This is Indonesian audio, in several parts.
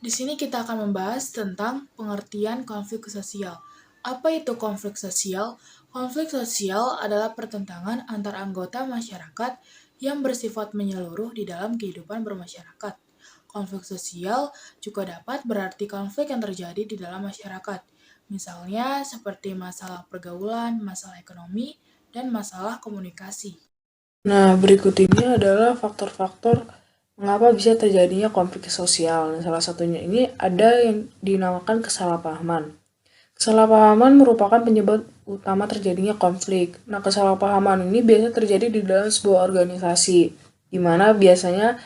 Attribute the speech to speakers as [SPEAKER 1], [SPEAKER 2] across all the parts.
[SPEAKER 1] Di sini kita akan membahas tentang pengertian konflik sosial. Apa itu konflik sosial? Konflik sosial adalah pertentangan antar anggota masyarakat yang bersifat menyeluruh di dalam kehidupan bermasyarakat. Konflik sosial juga dapat berarti konflik yang terjadi di dalam masyarakat. Misalnya seperti masalah pergaulan, masalah ekonomi, dan masalah komunikasi.
[SPEAKER 2] Nah, berikut ini adalah faktor-faktor mengapa bisa terjadinya konflik sosial. Nah, salah satunya ini ada yang dinamakan kesalahpahaman. Kesalahpahaman merupakan penyebab utama terjadinya konflik. Nah, kesalahpahaman ini biasa terjadi di dalam sebuah organisasi, di mana biasanya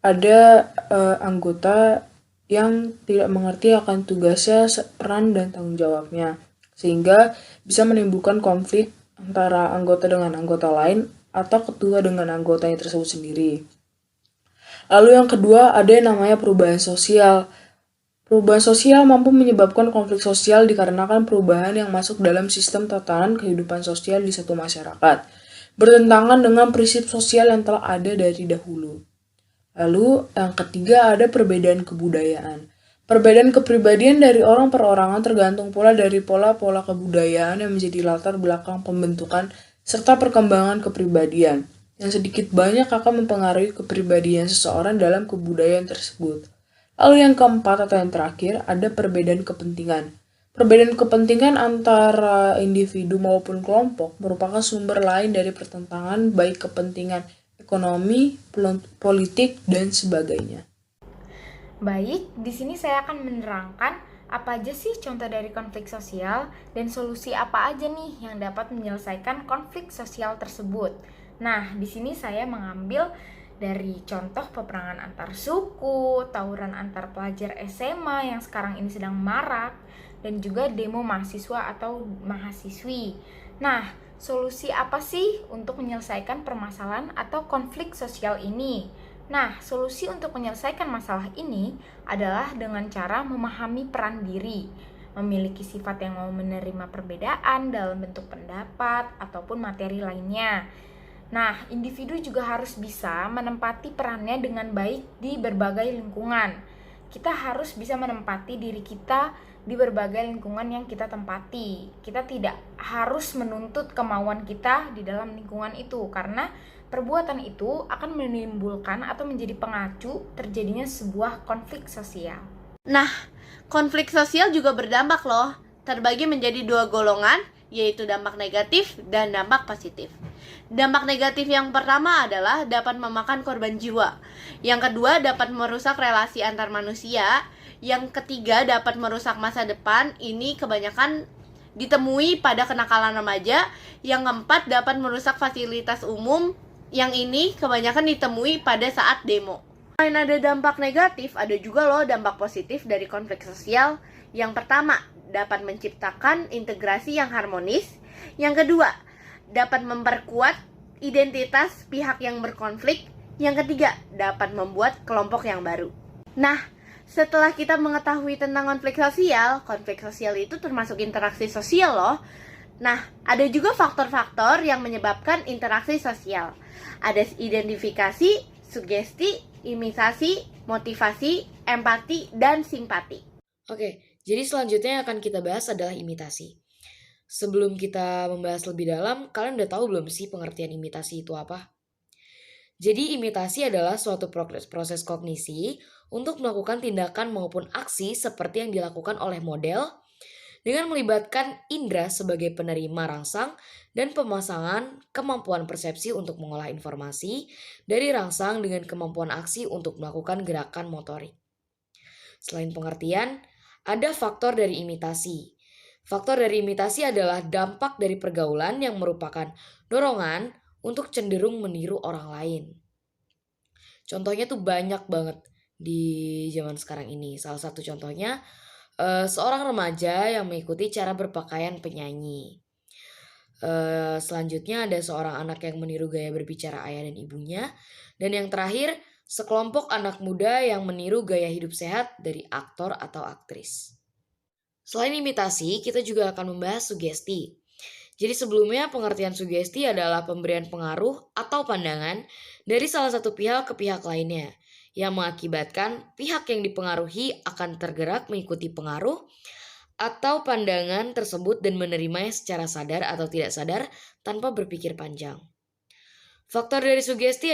[SPEAKER 2] ada anggota yang tidak mengerti akan tugasnya, peran, dan tanggung jawabnya. Sehingga bisa menimbulkan konflik antara anggota dengan anggota lain atau ketua dengan anggotanya tersebut sendiri. Lalu yang kedua ada yang namanya perubahan sosial. Perubahan sosial mampu menyebabkan konflik sosial dikarenakan perubahan yang masuk dalam sistem tatanan kehidupan sosial di satu masyarakat, bertentangan dengan prinsip sosial yang telah ada dari dahulu. Lalu yang ketiga ada perbedaan kebudayaan. Perbedaan kepribadian dari orang perorangan tergantung pula dari pola-pola kebudayaan yang menjadi latar belakang pembentukan serta perkembangan kepribadian, yang sedikit banyak akan mempengaruhi kepribadian seseorang dalam kebudayaan tersebut. Lalu yang keempat atau yang terakhir ada perbedaan kepentingan. Perbedaan kepentingan antara individu maupun kelompok merupakan sumber lain dari pertentangan baik kepentingan ekonomi, politik, dan sebagainya.
[SPEAKER 3] Baik, di sini saya akan menerangkan apa aja sih contoh dari konflik sosial dan solusi apa aja nih yang dapat menyelesaikan konflik sosial tersebut. Nah, di sini saya mengambil dari contoh peperangan antar suku, tawuran antar pelajar SMA yang sekarang ini sedang marak, dan juga demo mahasiswa atau mahasiswi. Nah, solusi apa sih untuk menyelesaikan permasalahan atau konflik sosial ini? Nah, solusi untuk menyelesaikan masalah ini adalah dengan cara memahami peran diri, memiliki sifat yang mau menerima perbedaan dalam bentuk pendapat ataupun materi lainnya. Nah, individu juga harus bisa menempati perannya dengan baik di berbagai lingkungan. Kita harus bisa menempati diri kita di berbagai lingkungan yang kita tempati. Kita tidak harus menuntut kemauan kita di dalam lingkungan itu, karena perbuatan itu akan menimbulkan atau menjadi pengacu terjadinya sebuah konflik sosial.
[SPEAKER 4] Nah, konflik sosial juga berdampak loh. Terbagi menjadi dua golongan, yaitu dampak negatif dan dampak positif. Dampak negatif yang pertama adalah dapat memakan korban jiwa. Yang kedua dapat merusak relasi antar manusia. Yang ketiga dapat merusak masa depan. Ini kebanyakan ditemui pada kenakalan remaja. Yang keempat dapat merusak fasilitas umum. Yang ini kebanyakan ditemui pada saat demo. Selain ada dampak negatif, ada juga loh dampak positif dari konflik sosial. Yang pertama, dapat menciptakan integrasi yang harmonis. Yang kedua, dapat memperkuat identitas pihak yang berkonflik. Yang ketiga, dapat membuat kelompok yang baru. Nah, setelah kita mengetahui tentang konflik sosial itu termasuk interaksi sosial loh. Nah, ada juga faktor-faktor yang menyebabkan interaksi sosial. Ada identifikasi, sugesti, imitasi, motivasi, empati, dan simpati.
[SPEAKER 5] Oke, jadi selanjutnya yang akan kita bahas adalah imitasi. Sebelum kita membahas lebih dalam, kalian udah tahu belum sih pengertian imitasi itu apa? Jadi imitasi adalah suatu proses kognisi untuk melakukan tindakan maupun aksi seperti yang dilakukan oleh model dengan melibatkan indera sebagai penerima rangsang dan pemasangan kemampuan persepsi untuk mengolah informasi dari rangsang dengan kemampuan aksi untuk melakukan gerakan motorik. Selain pengertian, ada faktor dari imitasi. Faktor dari imitasi adalah dampak dari pergaulan yang merupakan dorongan untuk cenderung meniru orang lain. Contohnya tuh banyak banget di zaman sekarang ini. Salah satu contohnya seorang remaja yang mengikuti cara berpakaian penyanyi. Selanjutnya ada seorang anak yang meniru gaya berbicara ayah dan ibunya. Dan yang terakhir, sekelompok anak muda yang meniru gaya hidup sehat dari aktor atau aktris. Selain imitasi, kita juga akan membahas sugesti. Jadi sebelumnya pengertian sugesti adalah pemberian pengaruh atau pandangan dari salah satu pihak ke pihak lainnya yang mengakibatkan pihak yang dipengaruhi akan tergerak mengikuti pengaruh atau pandangan tersebut dan menerimanya secara sadar atau tidak sadar tanpa berpikir panjang. Faktor dari sugesti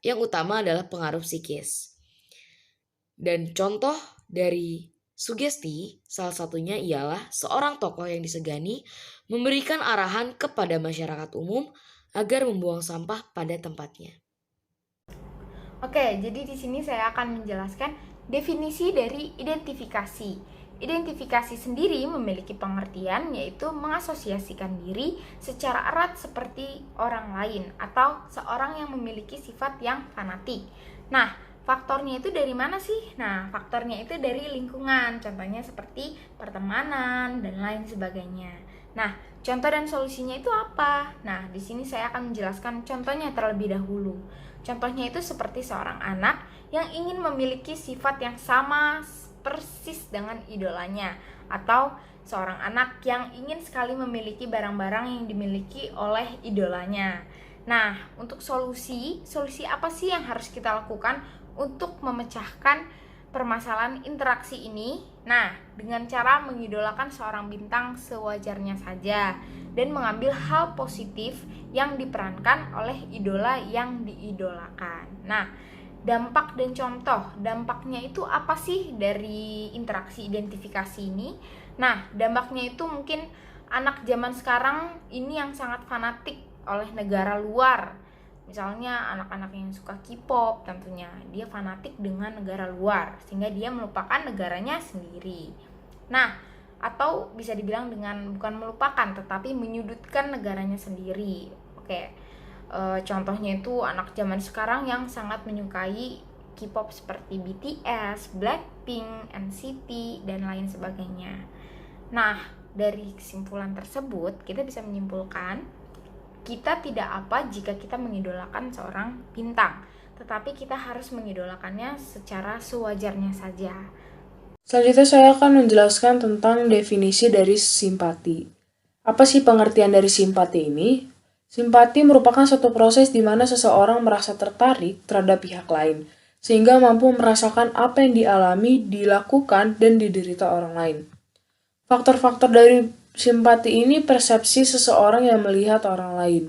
[SPEAKER 5] yang utama adalah pengaruh psikis. Dan contoh dari sugesti salah satunya ialah seorang tokoh yang disegani memberikan arahan kepada masyarakat umum agar membuang sampah pada tempatnya.
[SPEAKER 3] Oke, jadi di sini saya akan menjelaskan definisi dari identifikasi. Identifikasi sendiri memiliki pengertian yaitu mengasosiasikan diri secara erat seperti orang lain atau seorang yang memiliki sifat yang fanatik. Nah, faktornya itu dari mana sih? Nah, faktornya itu dari lingkungan, contohnya seperti pertemanan dan lain sebagainya. Nah, contoh dan solusinya itu apa? Nah, di sini saya akan menjelaskan contohnya terlebih dahulu. Contohnya itu seperti seorang anak yang ingin memiliki sifat yang sama persis dengan idolanya, atau seorang anak yang ingin sekali memiliki barang-barang yang dimiliki oleh idolanya. Nah, untuk solusi apa sih yang harus kita lakukan untuk memecahkan permasalahan interaksi ini? Nah, dengan cara mengidolakan seorang bintang sewajarnya saja dan mengambil hal positif yang diperankan oleh idola yang diidolakan. Nah, dampak dan contoh. Dampaknya itu apa sih dari interaksi identifikasi ini? Nah, dampaknya itu mungkin anak zaman sekarang ini yang sangat fanatik oleh negara luar. Misalnya anak-anak yang suka K-pop, tentunya dia fanatik dengan negara luar sehingga dia melupakan negaranya sendiri. Nah, atau bisa dibilang dengan bukan melupakan tetapi menyudutkan negaranya sendiri. Oke. Contohnya itu anak zaman sekarang yang sangat menyukai K-pop seperti BTS, Blackpink, NCT, dan lain sebagainya. Nah, dari kesimpulan tersebut kita bisa menyimpulkan kita tidak apa jika kita mengidolakan seorang bintang, tetapi kita harus mengidolakannya secara sewajarnya saja.
[SPEAKER 2] Selanjutnya saya akan menjelaskan tentang definisi dari simpati. Apa sih pengertian dari simpati ini? Simpati merupakan suatu proses di mana seseorang merasa tertarik terhadap pihak lain, sehingga mampu merasakan apa yang dialami, dilakukan, dan diderita orang lain. Faktor-faktor dari simpati ini persepsi seseorang yang melihat orang lain.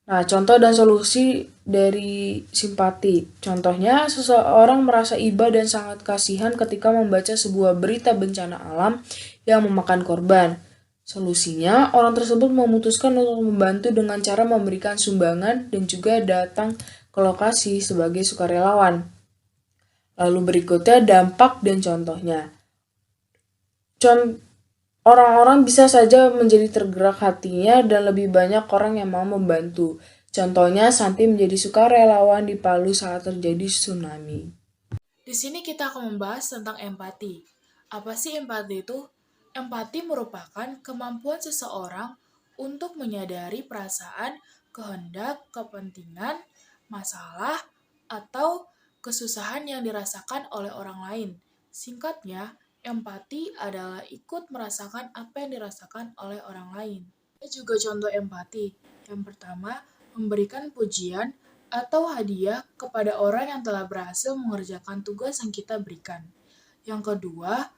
[SPEAKER 2] Nah, contoh dan solusi dari simpati. Contohnya, seseorang merasa iba dan sangat kasihan ketika membaca sebuah berita bencana alam yang memakan korban. Solusinya, orang tersebut memutuskan untuk membantu dengan cara memberikan sumbangan dan juga datang ke lokasi sebagai sukarelawan. Lalu berikutnya dampak dan contohnya. Orang-orang bisa saja menjadi tergerak hatinya dan lebih banyak orang yang mau membantu. Contohnya, Santi menjadi sukarelawan di Palu saat terjadi tsunami.
[SPEAKER 1] Di sini kita akan membahas tentang empati. Apa sih empati itu? Empati merupakan kemampuan seseorang untuk menyadari perasaan, kehendak, kepentingan, masalah, atau kesusahan yang dirasakan oleh orang lain. Singkatnya, empati adalah ikut merasakan apa yang dirasakan oleh orang lain. Ada juga contoh empati. Yang pertama, memberikan pujian atau hadiah kepada orang yang telah berhasil mengerjakan tugas yang kita berikan. Yang kedua,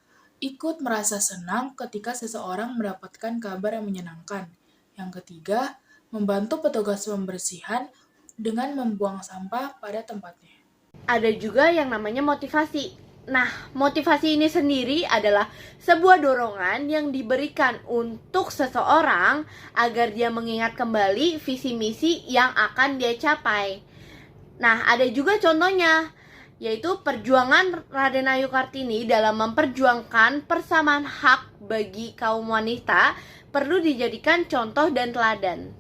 [SPEAKER 1] ikut merasa senang ketika seseorang mendapatkan kabar yang menyenangkan. Yang ketiga, membantu petugas pembersihan dengan membuang sampah pada tempatnya.
[SPEAKER 4] Ada juga yang namanya motivasi. Nah, motivasi ini sendiri adalah sebuah dorongan yang diberikan untuk seseorang agar dia mengingat kembali visi misi yang akan dia capai. Nah, ada juga contohnya, yaitu perjuangan Raden Ayu Kartini dalam memperjuangkan persamaan hak bagi kaum wanita perlu dijadikan contoh dan teladan.